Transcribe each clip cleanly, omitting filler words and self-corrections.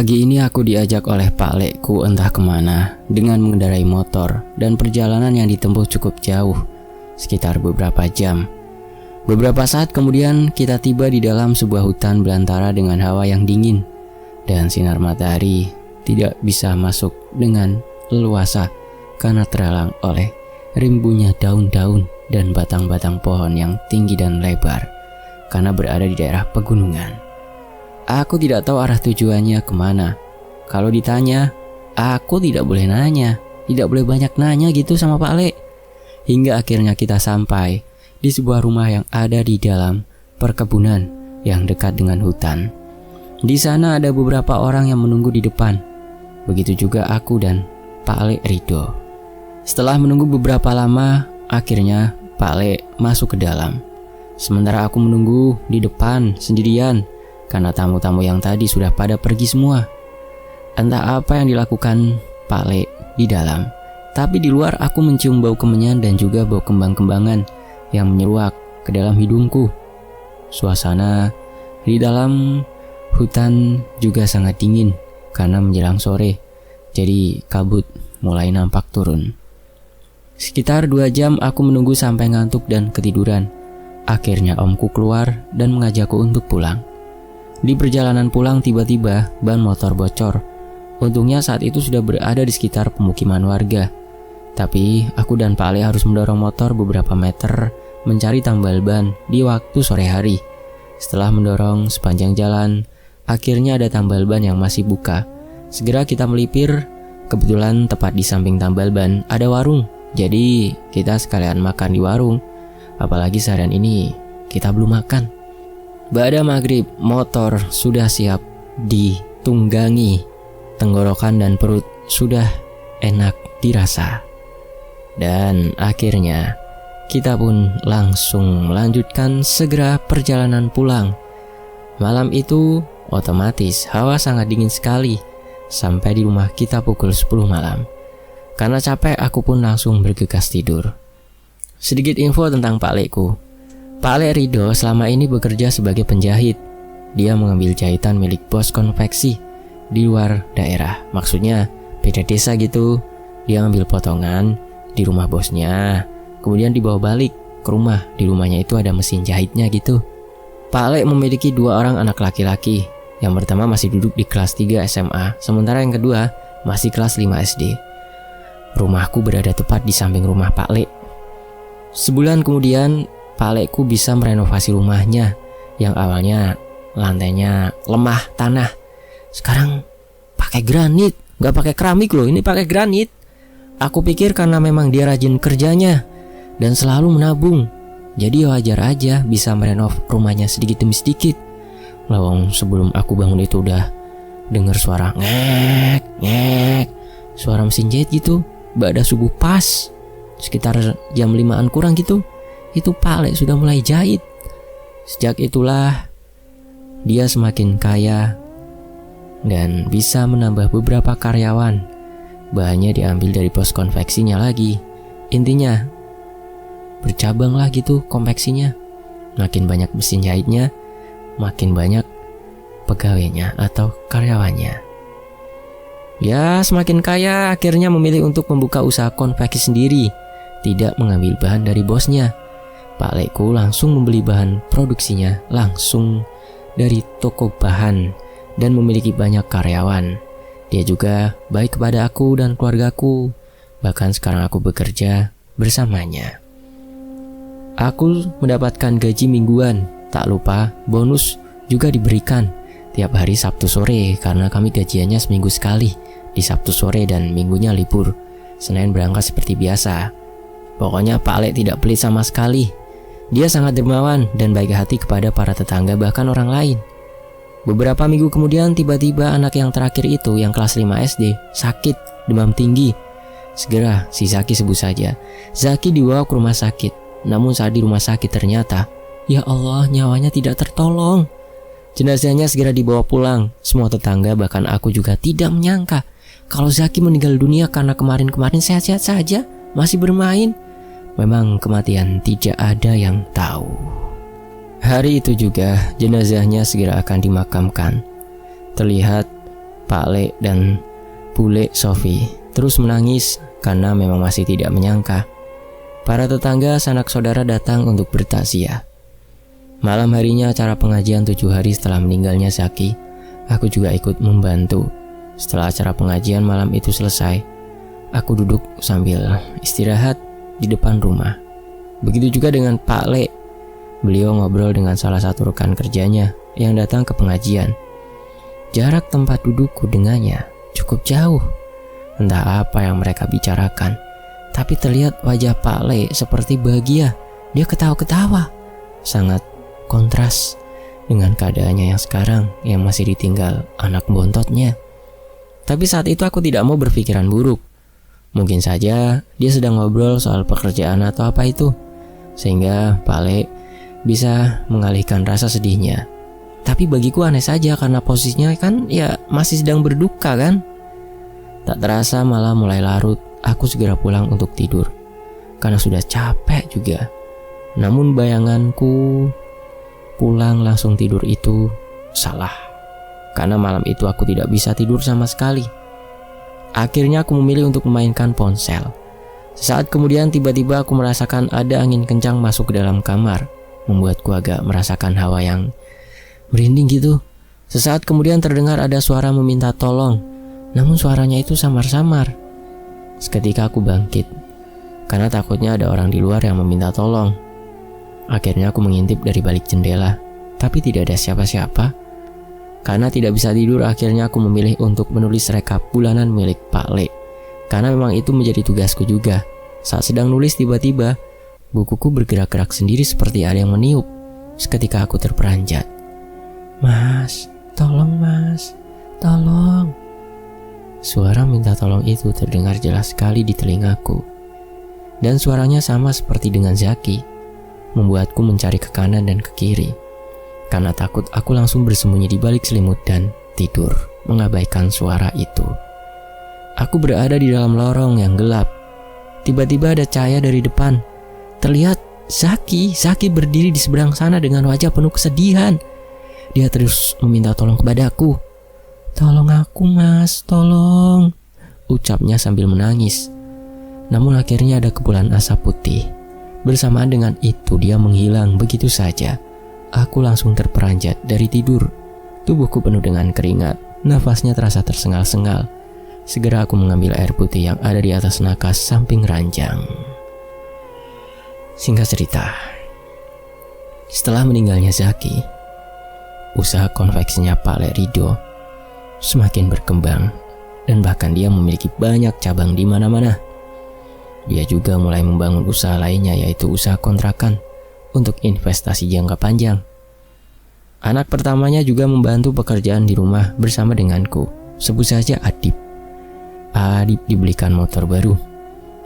Pagi ini aku diajak oleh Pak Lekku entah kemana dengan mengendarai motor, dan perjalanan yang ditempuh cukup jauh, sekitar beberapa jam. Beberapa saat kemudian kita tiba di dalam sebuah hutan belantara dengan hawa yang dingin, dan sinar matahari tidak bisa masuk dengan leluasa karena terhalang oleh rimbunya daun-daun dan batang-batang pohon yang tinggi dan lebar karena berada di daerah pegunungan. Aku tidak tahu arah tujuannya kemana. Kalau ditanya, aku tidak boleh nanya, tidak boleh banyak nanya gitu sama Pak Lek. Hingga akhirnya kita sampai di sebuah rumah yang ada di dalam perkebunan yang dekat dengan hutan. Di sana ada beberapa orang yang menunggu di depan. Begitu juga aku dan Pak Lek Rido. Setelah menunggu beberapa lama, akhirnya Pak Lek masuk ke dalam. Sementara aku menunggu di depan sendirian karena tamu-tamu yang tadi sudah pada pergi semua. Entah apa yang dilakukan Pak Lek di dalam, tapi di luar aku mencium bau kemenyan dan juga bau kembang-kembangan yang menyeruak ke dalam hidungku. Suasana di dalam hutan juga sangat dingin karena menjelang sore, jadi kabut mulai nampak turun. Sekitar 2 jam aku menunggu sampai ngantuk dan ketiduran. Akhirnya omku keluar dan mengajakku untuk pulang. Di perjalanan pulang tiba-tiba ban motor bocor. Untungnya saat itu sudah berada di sekitar pemukiman warga. Tapi aku dan Pak Ale harus mendorong motor beberapa meter mencari tambal ban di waktu sore hari. Setelah mendorong sepanjang jalan, akhirnya ada tambal ban yang masih buka. Segera kita melipir, kebetulan tepat di samping tambal ban ada warung. Jadi kita sekalian makan di warung. Apalagi seharian ini kita belum makan. Ba'da maghrib, motor sudah siap ditunggangi. Tenggorokan dan perut sudah enak dirasa. Dan akhirnya kita pun langsung melanjutkan segera perjalanan pulang. Malam itu otomatis hawa sangat dingin sekali. Sampai di rumah kita pukul 10 malam. Karena capek, aku pun langsung bergegas tidur. Sedikit info tentang Pak Lekku. Pak Lek Rido selama ini bekerja sebagai penjahit. Dia mengambil jahitan milik bos konveksi di luar daerah. Maksudnya beda desa gitu. Dia ambil potongan di rumah bosnya, kemudian dibawa balik ke rumah. Di rumahnya itu ada mesin jahitnya gitu. Pak Lek memiliki 2 orang anak laki-laki. Yang pertama masih duduk di kelas 3 SMA, sementara yang kedua masih kelas 5 SD. Rumahku berada tepat di samping rumah Pak Lek. Sebulan kemudian Pak Lekku bisa merenovasi rumahnya yang awalnya lantainya lemah tanah. Sekarang pakai granit, gak pakai keramik loh, ini pakai granit. Aku pikir karena memang dia rajin kerjanya dan selalu menabung, jadi wajar aja bisa merenov rumahnya sedikit demi sedikit. Lawang sebelum aku bangun itu udah dengar suara ngek ngek, suara mesin jahit gitu. Ba'da subuh pas, sekitar jam 5-an kurang gitu, itu Pak Lek sudah mulai jahit. Sejak itulah dia semakin kaya dan bisa menambah beberapa karyawan. Bahannya diambil dari pos konveksinya lagi. Intinya bercabang lah gitu konveksinya. Makin banyak mesin jahitnya, makin banyak pegawainya atau karyawannya. Ya semakin kaya, akhirnya memilih untuk membuka usaha konveksi sendiri, tidak mengambil bahan dari bosnya. Pak Lekku langsung membeli bahan produksinya langsung dari toko bahan dan memiliki banyak karyawan. Dia juga baik kepada aku dan keluargaku. Bahkan sekarang aku bekerja bersamanya. Aku mendapatkan gaji mingguan. Tak lupa bonus juga diberikan tiap hari Sabtu sore karena kami gajiannya seminggu sekali. Di Sabtu sore dan minggunya libur. Senin berangkat seperti biasa. Pokoknya Pak Lek tidak pelit sama sekali. Dia sangat dermawan dan baik hati kepada para tetangga bahkan orang lain. Beberapa minggu kemudian tiba-tiba anak yang terakhir itu yang kelas 5 SD sakit, demam tinggi. Segera si Zaki sebut saja. Zaki dibawa ke rumah sakit. Namun saat di rumah sakit ternyata, ya Allah, nyawanya tidak tertolong. Jenazahnya segera dibawa pulang. Semua tetangga bahkan aku juga tidak menyangka kalau Zaki meninggal dunia karena kemarin-kemarin sehat-sehat saja, masih bermain. Memang kematian tidak ada yang tahu. Hari itu juga jenazahnya segera akan dimakamkan. Terlihat Pak Le dan Bule Sofi terus menangis karena memang masih tidak menyangka para tetangga sanak saudara datang untuk bertakziah. Malam harinya acara pengajian 7 hari setelah meninggalnya Zaki, aku juga ikut membantu. Setelah acara pengajian malam itu selesai, aku duduk sambil istirahat di depan rumah. Begitu juga dengan Pak Le. Beliau ngobrol dengan salah satu rekan kerjanya yang datang ke pengajian. Jarak tempat dudukku dengannya cukup jauh. Entah apa yang mereka bicarakan, tapi terlihat wajah Pak Le seperti bahagia. Dia ketawa-ketawa. Sangat kontras dengan keadaannya yang sekarang yang masih ditinggal anak bontotnya. Tapi saat itu aku tidak mau berpikiran buruk. Mungkin saja dia sedang ngobrol soal pekerjaan atau apa itu, sehingga Pak Le bisa mengalihkan rasa sedihnya. Tapi bagiku aneh saja karena posisinya kan ya masih sedang berduka kan. Tak terasa malah mulai larut. Aku segera pulang untuk tidur karena sudah capek juga. Namun bayanganku pulang langsung tidur itu salah, karena malam itu aku tidak bisa tidur sama sekali. Akhirnya aku memilih untuk memainkan ponsel. Sesaat kemudian tiba-tiba aku merasakan ada angin kencang masuk ke dalam kamar, membuatku agak merasakan hawa yang merinding gitu. Sesaat kemudian terdengar ada suara meminta tolong, namun suaranya itu samar-samar. Seketika aku bangkit, karena takutnya ada orang di luar yang meminta tolong. Akhirnya aku mengintip dari balik jendela, tapi tidak ada siapa-siapa. Karena tidak bisa tidur, akhirnya aku memilih untuk menulis rekap bulanan milik Pak Le. Karena memang itu menjadi tugasku juga. Saat sedang nulis tiba-tiba, bukuku bergerak-gerak sendiri seperti ada yang meniup. Seketika aku terperanjat. Mas, tolong mas, tolong. Suara minta tolong itu terdengar jelas sekali di telingaku. Dan suaranya sama seperti dengan Zaki. Membuatku mencari ke kanan dan ke kiri. Karena takut, aku langsung bersembunyi di balik selimut dan tidur, mengabaikan suara itu. Aku berada di dalam lorong yang gelap. Tiba-tiba ada cahaya dari depan. Terlihat Zaki berdiri di seberang sana dengan wajah penuh kesedihan. Dia terus meminta tolong kepadaku. "Tolong aku mas, tolong," ucapnya sambil menangis. Namun akhirnya ada kepulan asap putih. Bersamaan dengan itu dia menghilang begitu saja. Aku langsung terperanjat dari tidur. Tubuhku penuh dengan keringat. Nafasnya terasa tersengal-sengal. Segera aku mengambil air putih yang ada di atas nakas samping ranjang. Singkat cerita, setelah meninggalnya Zaki, usaha konveksinya Pak Le Ridho semakin berkembang dan bahkan dia memiliki banyak cabang di mana-mana. Dia juga mulai membangun usaha lainnya, yaitu usaha kontrakan untuk investasi jangka panjang. Anak pertamanya juga membantu pekerjaan di rumah bersama denganku. Sebut saja Adib. Adib dibelikan motor baru.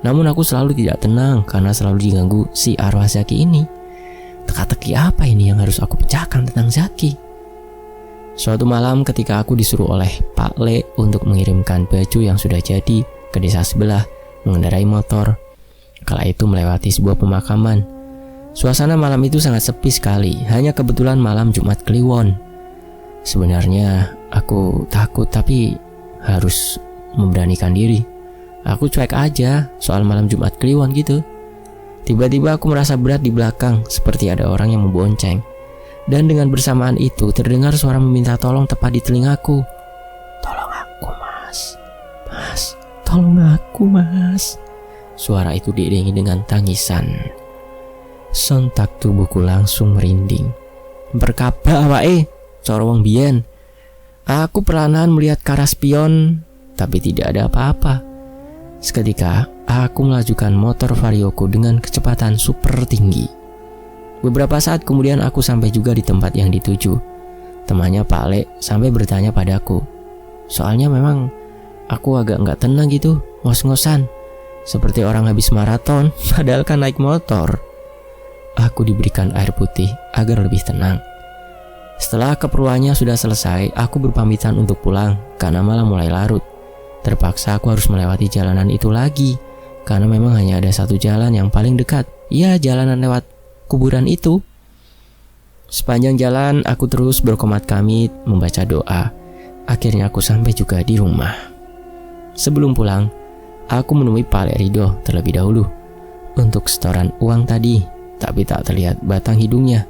Namun aku selalu tidak tenang karena selalu diganggu si arwah Zaki ini. Teka-teki apa ini yang harus aku pecahkan tentang Zaki? Suatu malam ketika aku disuruh oleh Pak Le untuk mengirimkan baju yang sudah jadi ke desa sebelah, mengendarai motor. Kala itu melewati sebuah pemakaman. Suasana malam itu sangat sepi sekali. Hanya kebetulan malam Jumat Kliwon. Sebenarnya aku takut, tapi harus memberanikan diri. Aku cuek aja soal malam Jumat Kliwon gitu. Tiba-tiba aku merasa berat di belakang, seperti ada orang yang membonceng. Dan dengan bersamaan itu terdengar suara meminta tolong tepat di telingaku. "Tolong aku mas, mas, tolong aku mas." Suara itu diiringi dengan tangisan. Sontak tubuhku langsung merinding. "Berkabah wae, cara wong biyen." Aku perlahan melihat ke arah spion, tapi tidak ada apa-apa. Seketika aku melajukan motor varioku dengan kecepatan super tinggi. Beberapa saat kemudian aku sampai juga di tempat yang dituju. Temannya Pak Le sampai bertanya padaku. Soalnya memang aku agak nggak tenang gitu, ngos-ngosan, seperti orang habis maraton, padahal kan naik motor. Aku diberikan air putih agar lebih tenang. Setelah keperluannya sudah selesai, aku berpamitan untuk pulang karena malam mulai larut. Terpaksa aku harus melewati jalanan itu lagi, karena memang hanya ada satu jalan yang paling dekat. Ya, jalanan lewat kuburan itu. Sepanjang jalan aku terus berkomat kamit membaca doa. akhirnya aku sampai juga di rumah. Sebelum pulang, aku menemui Pak Lek Ridho terlebih dahulu untuk setoran uang tadi, tapi tak terlihat batang hidungnya.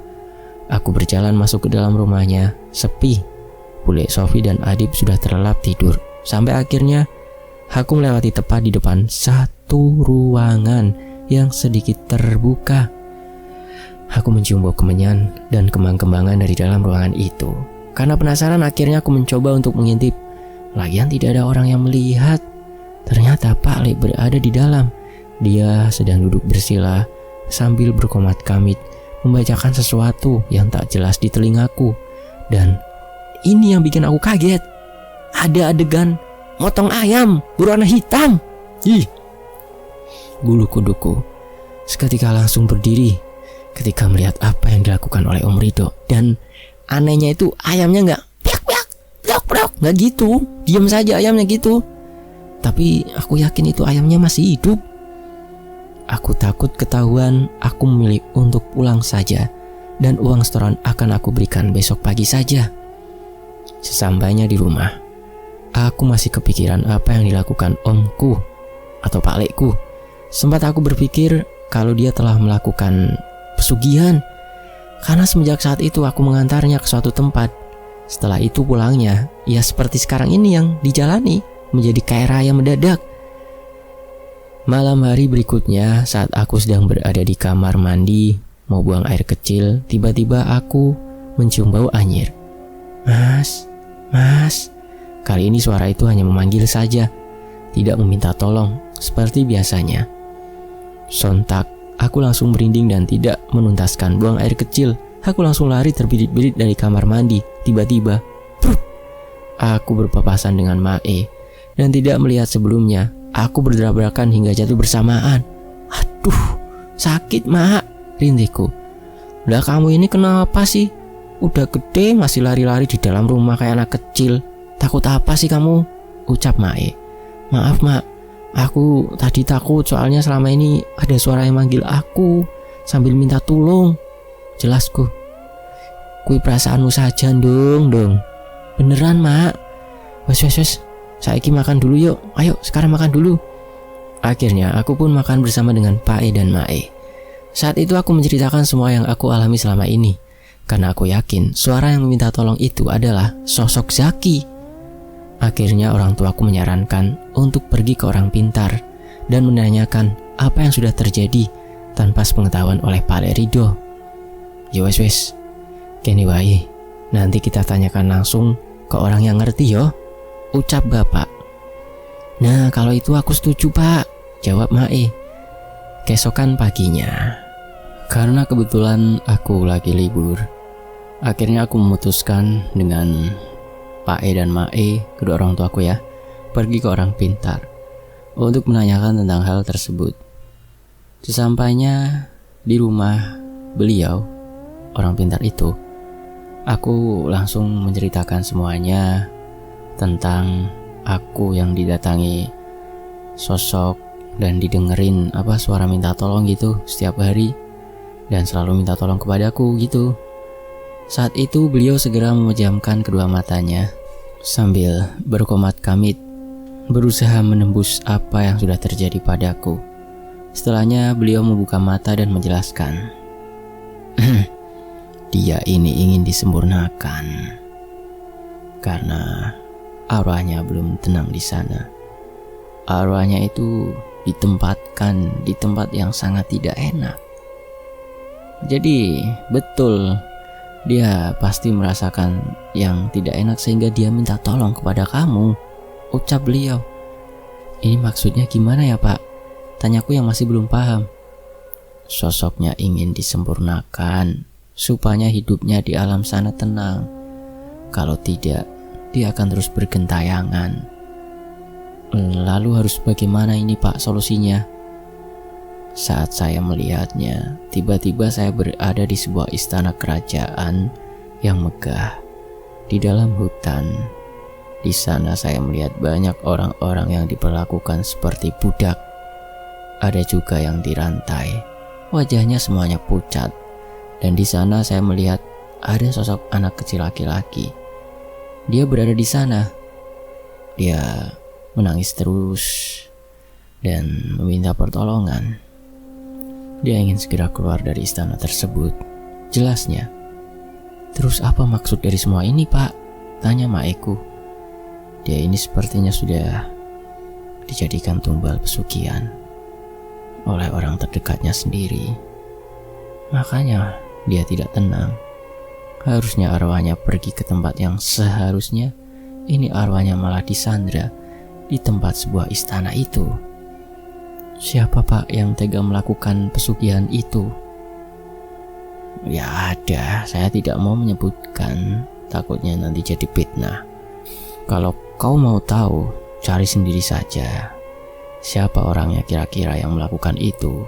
Aku berjalan masuk ke dalam rumahnya, sepi. Bule Sofi dan Adib sudah terlelap tidur. Sampai akhirnya aku melewati tepat di depan satu ruangan yang sedikit terbuka. Aku mencium bau kemenyan dan kembang-kembangan dari dalam ruangan itu. Karena penasaran, akhirnya aku mencoba untuk mengintip. Lagian tidak ada orang yang melihat. Ternyata Pak Lek berada di dalam. Dia sedang duduk bersila sambil berkomat-kamit membacakan sesuatu yang tak jelas di telingaku. Dan ini yang bikin aku kaget. Ada adegan motong ayam berwarna hitam. Ih. Bulu kuduku seketika langsung berdiri ketika melihat apa yang dilakukan oleh Om Ridho. Dan anehnya itu ayamnya nggak piak-piak, piak-piak, nggak gitu. Diam saja ayamnya gitu. Tapi aku yakin itu ayamnya masih hidup. Aku takut ketahuan, aku memilih untuk pulang saja. Dan uang setoran akan aku berikan besok pagi saja. Sesampainya di rumah, aku masih kepikiran apa yang dilakukan omku atau Pak Lekku. Sempat aku berpikir kalau dia telah melakukan pesugihan, karena semenjak saat itu aku mengantarnya ke suatu tempat. Setelah itu pulangnya, ya seperti sekarang ini yang dijalani, menjadi kaya raya mendadak. Malam hari berikutnya, saat aku sedang berada di kamar mandi mau buang air kecil, tiba-tiba aku mencium bau anyir. Mas, mas. Kali ini suara itu hanya memanggil saja, tidak meminta tolong seperti biasanya. Sontak aku langsung merinding dan tidak menuntaskan buang air kecil. Aku langsung lari terbirit-birit dari kamar mandi. Tiba-tiba, aku berpapasan dengan Mae. Dan tidak melihat sebelumnya, aku bertabrakan hingga jatuh bersamaan. Aduh, sakit Mak, rintihku. Lah kamu ini kenapa sih? Udah gede masih lari-lari di dalam rumah kayak anak kecil. Takut apa sih kamu? Ucap Mae. Maaf Mak, aku tadi takut soalnya selama ini ada suara yang manggil aku sambil minta tolong. Jelasku. Kui perasaanmu saja dong. Beneran Mak. Wes. Saiki makan dulu yuk. Ayo sekarang makan dulu. Akhirnya aku pun makan bersama dengan Pae dan Mae. Saat itu aku menceritakan semua yang aku alami selama ini. Karena aku yakin suara yang meminta tolong itu adalah sosok Zaki. Akhirnya orang tuaku menyarankan untuk pergi ke orang pintar dan menanyakan apa yang sudah terjadi tanpa sepengetahuan oleh Pak Lek Ridho. Ya wes, kene wae. Nanti kita tanyakan langsung ke orang yang ngerti yo, ucap bapak. Nah kalau itu aku setuju Pak, jawab Mae. Keesokan paginya, karena kebetulan aku lagi libur, akhirnya aku memutuskan dengan Pae dan Mae, kedua orang tuaku ya, pergi ke orang pintar untuk menanyakan tentang hal tersebut. Sesampainya di rumah beliau, orang pintar itu, aku langsung menceritakan semuanya tentang aku yang didatangi sosok dan didengerin suara minta tolong gitu setiap hari dan selalu minta tolong kepadaku gitu. Saat itu beliau segera memejamkan kedua matanya sambil berkomat-kamit berusaha menembus apa yang sudah terjadi padaku. Setelahnya beliau membuka mata dan menjelaskan. Dia ini ingin disempurnakan karena arwahnya belum tenang di sana. Arwahnya itu ditempatkan di tempat yang sangat tidak enak. Jadi betul, dia pasti merasakan yang tidak enak sehingga dia minta tolong kepada kamu, ucap beliau. Ini maksudnya gimana ya Pak? Tanyaku yang masih belum paham. Sosoknya ingin disempurnakan supaya hidupnya di alam sana tenang. Kalau tidak, dia akan terus bergentayangan. Lalu harus bagaimana ini Pak solusinya? Saat saya melihatnya, tiba-tiba saya berada di sebuah istana kerajaan yang megah di dalam hutan. Di sana saya melihat banyak orang-orang yang diperlakukan seperti budak. Ada juga yang dirantai. Wajahnya semuanya pucat. Dan di sana saya melihat ada sosok anak kecil laki-laki. dia berada di sana. Dia menangis terus dan meminta pertolongan. Dia ingin segera keluar dari istana tersebut. Jelasnya. Terus apa maksud dari semua ini, Pak? Tanya maeku. Dia ini sepertinya sudah dijadikan tumbal pesugihan oleh orang terdekatnya sendiri. Makanya dia tidak tenang. Harusnya arwahnya pergi ke tempat yang seharusnya. Ini arwahnya malah disandra di tempat sebuah istana itu. Siapa Pak yang tega melakukan pesugihan itu? Ya ada, saya tidak mau menyebutkan, takutnya nanti jadi fitnah. Kalau kau mau tahu, cari sendiri saja. Siapa orangnya kira-kira yang melakukan itu?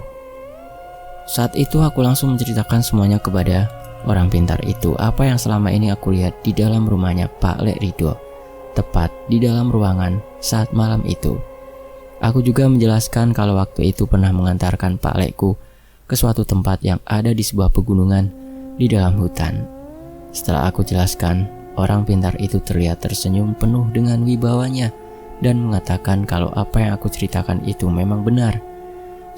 Saat itu aku langsung menceritakan semuanya kepada orang pintar itu, apa yang selama ini aku lihat di dalam rumahnya Pak Lek Ridho, tepat di dalam ruangan saat malam itu. Aku juga menjelaskan kalau waktu itu pernah mengantarkan Pak Lekku ke suatu tempat yang ada di sebuah pegunungan di dalam hutan. Setelah aku jelaskan, orang pintar itu terlihat tersenyum penuh dengan wibawanya dan mengatakan kalau apa yang aku ceritakan itu memang benar.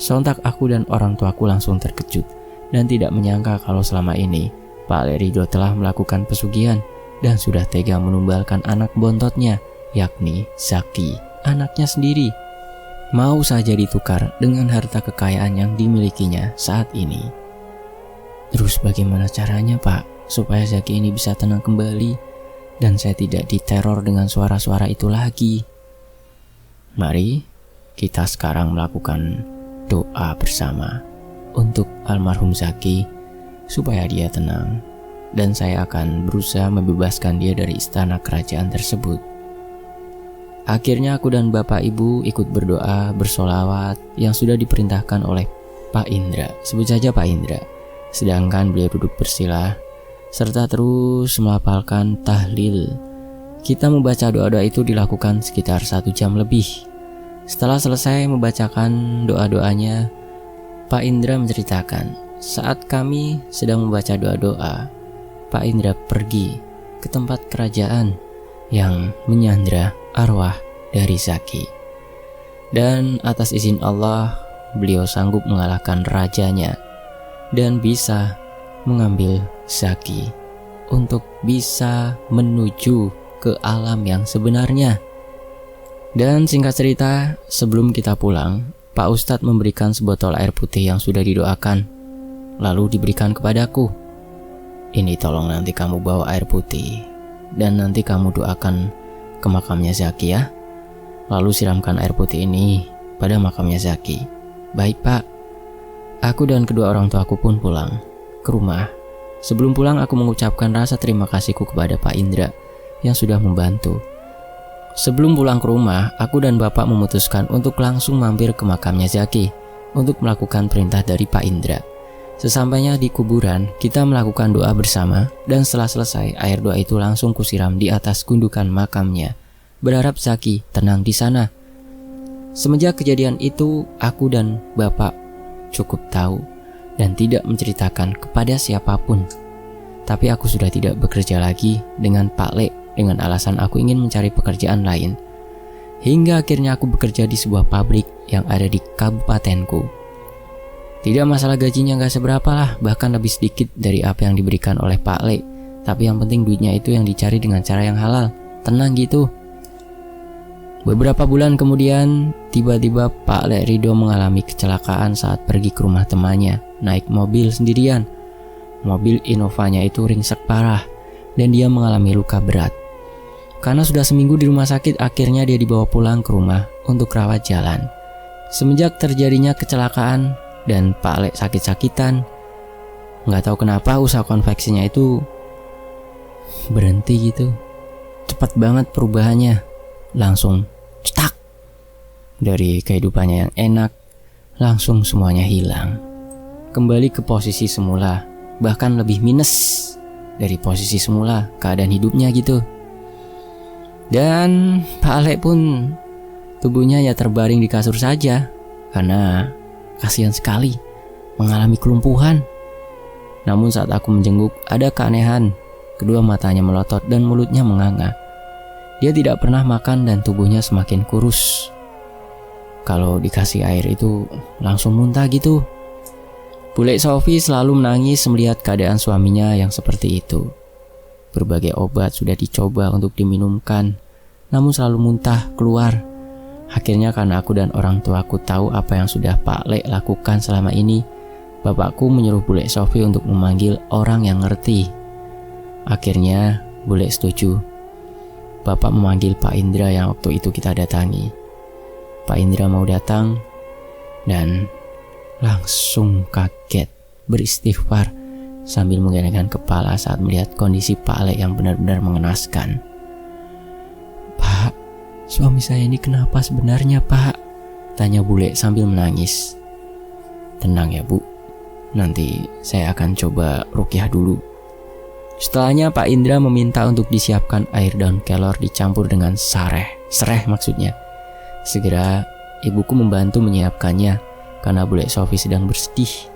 Sontak aku dan orang tuaku langsung terkejut dan tidak menyangka kalau selama ini Pak Lek Ridho telah melakukan pesugihan dan sudah tega menumbalkan anak bontotnya, yakni Zaki, anaknya sendiri. Mau saja ditukar dengan harta kekayaan yang dimilikinya saat ini. Terus bagaimana caranya, Pak, supaya Zaki ini bisa tenang kembali dan saya tidak diteror dengan suara-suara itu lagi? Mari kita sekarang melakukan doa bersama untuk almarhum Zaki supaya dia tenang, dan saya akan berusaha membebaskan dia dari istana kerajaan tersebut. Akhirnya aku dan bapak ibu ikut berdoa bersolawat yang sudah diperintahkan oleh Pak Indra, sebut saja Pak Indra. Sedangkan beliau duduk bersila serta terus melafalkan tahlil. Kita membaca doa-doa itu dilakukan sekitar 1 jam lebih. Setelah selesai membacakan doa-doanya, Pak Indra menceritakan saat kami sedang membaca doa-doa, Pak Indra pergi ke tempat kerajaan yang menyandra arwah dari Zaki. Dan atas izin Allah, beliau sanggup mengalahkan rajanya dan bisa mengambil Zaki untuk bisa menuju ke alam yang sebenarnya. Dan singkat cerita, sebelum kita pulang, Pak Ustadz memberikan sebotol air putih yang sudah didoakan, lalu diberikan kepadaku. Ini tolong nanti kamu bawa air putih dan nanti kamu doakan ke makamnya Zaki ya. Lalu siramkan air putih ini pada makamnya Zaki. Baik Pak. Aku dan kedua orang tuaku pun pulang ke rumah. Sebelum pulang aku mengucapkan rasa terima kasihku kepada Pak Indra yang sudah membantu. Sebelum pulang ke rumah, aku dan bapak memutuskan untuk langsung mampir ke makamnya Zaki untuk melakukan perintah dari Pak Indra. Sesampainya di kuburan, kita melakukan doa bersama dan setelah selesai, air doa itu langsung kusiram di atas gundukan makamnya, berharap Zaki tenang di sana. Semenjak kejadian itu, aku dan bapak cukup tahu dan tidak menceritakan kepada siapapun. Tapi aku sudah tidak bekerja lagi dengan Pak Lek dengan alasan aku ingin mencari pekerjaan lain. Hingga akhirnya aku bekerja di sebuah pabrik yang ada di kabupatenku. Tidak masalah gajinya gak seberapa lah, bahkan lebih sedikit dari apa yang diberikan oleh Pak Lek. Tapi yang penting duitnya itu yang dicari dengan cara yang halal, tenang gitu. Beberapa bulan kemudian, tiba-tiba Pak Lek Ridho mengalami kecelakaan saat pergi ke rumah temannya, naik mobil sendirian. Mobil Innovanya itu ringsek parah, dan dia mengalami luka berat. Karena sudah seminggu di rumah sakit, akhirnya dia dibawa pulang ke rumah untuk rawat jalan. Semenjak terjadinya kecelakaan, dan Pak Lek sakit-sakitan, nggak tahu kenapa usaha konveksinya itu berhenti gitu. Cepat banget perubahannya, langsung cetak. Dari kehidupannya yang enak, langsung semuanya hilang. Kembali ke posisi semula, bahkan lebih minus dari posisi semula keadaan hidupnya gitu. Dan Pak Lek pun tubuhnya ya terbaring di kasur saja, karena kasihan sekali mengalami kelumpuhan. Namun saat aku menjenguk, ada keanehan. Kedua matanya melotot dan mulutnya menganga. Dia tidak pernah makan dan tubuhnya semakin kurus. Kalau dikasih air itu langsung muntah gitu. Bule Sofi selalu menangis melihat keadaan suaminya yang seperti itu. Berbagai obat sudah dicoba untuk diminumkan, namun selalu muntah keluar. Akhirnya karena aku dan orang tuaku tahu apa yang sudah Pak Lek lakukan selama ini, bapakku menyuruh Bule Sofi untuk memanggil orang yang ngerti. Akhirnya Bule setuju. Bapak memanggil Pak Indra yang waktu itu kita datangi. Pak Indra mau datang dan langsung kaget, beristighfar sambil menggelengkan kepala saat melihat kondisi Pak Lek yang benar-benar mengenaskan. "Pak, suami saya ini kenapa sebenarnya, Pak?" tanya Bule sambil menangis. "Tenang ya, Bu. Nanti saya akan coba ruqyah dulu." Setelahnya Pak Indra meminta untuk disiapkan air daun kelor dicampur dengan sereh maksudnya. Segera ibuku membantu menyiapkannya karena Bule Sofi sedang bersedih.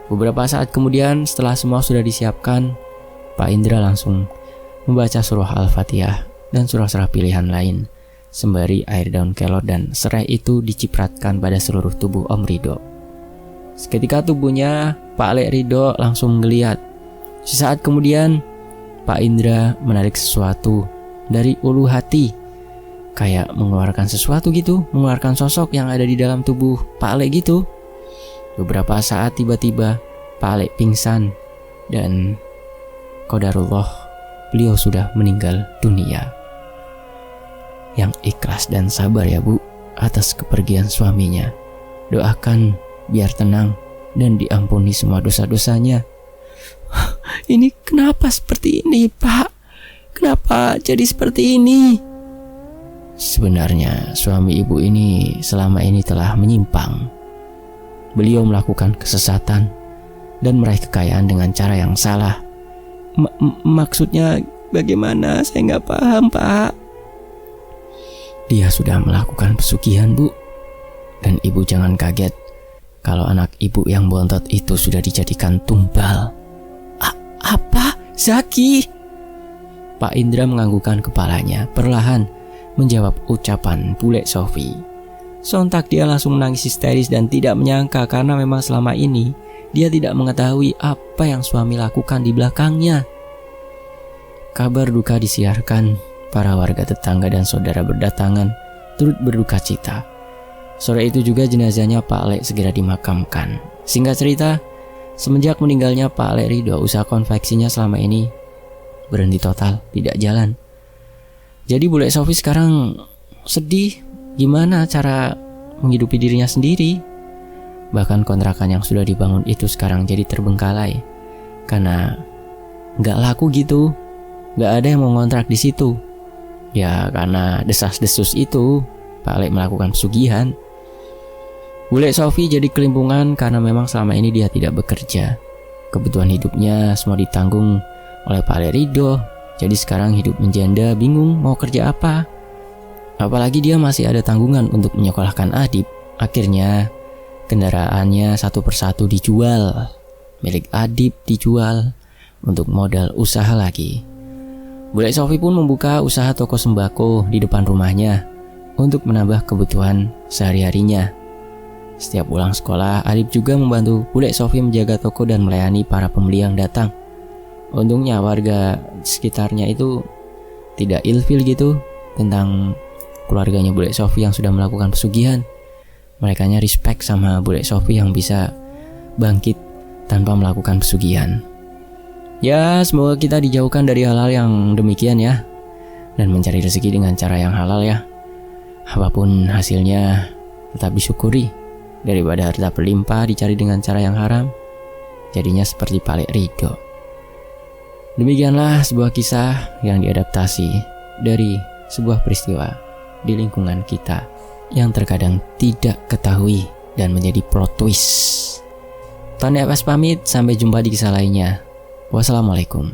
Beberapa saat kemudian setelah semua sudah disiapkan, Pak Indra langsung membaca surah Al-Fatihah dan surah-surah pilihan lain, sembari air daun kelor dan serai itu dicipratkan pada seluruh tubuh Om Ridho. Seketika tubuhnya Pak Lek Ridho langsung menggeliat. Sesaat kemudian Pak Indra menarik sesuatu dari ulu hati, kayak mengeluarkan sesuatu gitu, mengeluarkan sosok yang ada di dalam tubuh Pak Lek gitu. Beberapa saat tiba-tiba Pak Lek pingsan dan qadarullah beliau sudah meninggal dunia. Yang ikhlas dan sabar ya Bu atas kepergian suaminya. Doakan biar tenang dan diampuni semua dosa-dosanya. "Ini kenapa seperti ini, Pak? Kenapa jadi seperti ini?" Sebenarnya suami ibu ini selama ini telah menyimpang. Beliau melakukan kesesatan dan meraih kekayaan dengan cara yang salah. Maksudnya bagaimana? Saya nggak paham, Pak. Dia sudah melakukan pesugihan, Bu. Dan ibu jangan kaget kalau anak ibu yang bontot itu sudah dijadikan tumbal. Apa? Zaki? Pak Indra menganggukkan kepalanya, perlahan menjawab ucapan Bule Sofi. Sontak dia langsung menangis histeris dan tidak menyangka karena memang selama ini dia tidak mengetahui apa yang suami lakukan di belakangnya. Kabar duka disiarkan, para warga tetangga dan saudara berdatangan turut berduka cita. Sore itu juga jenazahnya Pak Lek segera dimakamkan. Singkat cerita, semenjak meninggalnya Pak Lek Ridho, usaha konveksinya selama ini berhenti total, tidak jalan. Jadi Bule Sofi sekarang sedih gimana cara menghidupi dirinya sendiri. Bahkan kontrakan yang sudah dibangun itu sekarang jadi terbengkalai karena nggak laku gitu, nggak ada yang mau ngontrak di situ. Ya karena desas-desus itu Pak Lek melakukan pesugihan. Bule Sofi jadi kelimpungan karena memang selama ini dia tidak bekerja. Kebutuhan hidupnya semua ditanggung oleh Pak Lek Ridho. Jadi sekarang hidup menjanda, bingung mau kerja apa. Apalagi dia masih ada tanggungan untuk menyekolahkan Adib. Akhirnya kendaraannya satu persatu dijual. Milik Adib dijual untuk modal usaha lagi. Bule Sofi pun membuka usaha toko sembako di depan rumahnya untuk menambah kebutuhan sehari-harinya. Setiap pulang sekolah, Adib juga membantu Bule Sofi menjaga toko dan melayani para pembeli yang datang. Untungnya warga sekitarnya itu tidak ilfil gitu tentang keluarganya Bule Sofi yang sudah melakukan pesugihan. Merekanya respect sama Bule Sofi yang bisa bangkit tanpa melakukan pesugihan. Ya, semoga kita dijauhkan dari hal-hal yang demikian ya, dan mencari rezeki dengan cara yang halal ya. Apapun hasilnya tetap disyukuri, daripada harta berlimpah dicari dengan cara yang haram, jadinya seperti Pak Lek Ridho. Demikianlah sebuah kisah yang diadaptasi dari sebuah peristiwa di lingkungan kita yang terkadang tidak ketahui dan menjadi plot twist. Tony Abbas pamit, sampai jumpa di kisah lainnya. Wassalamualaikum.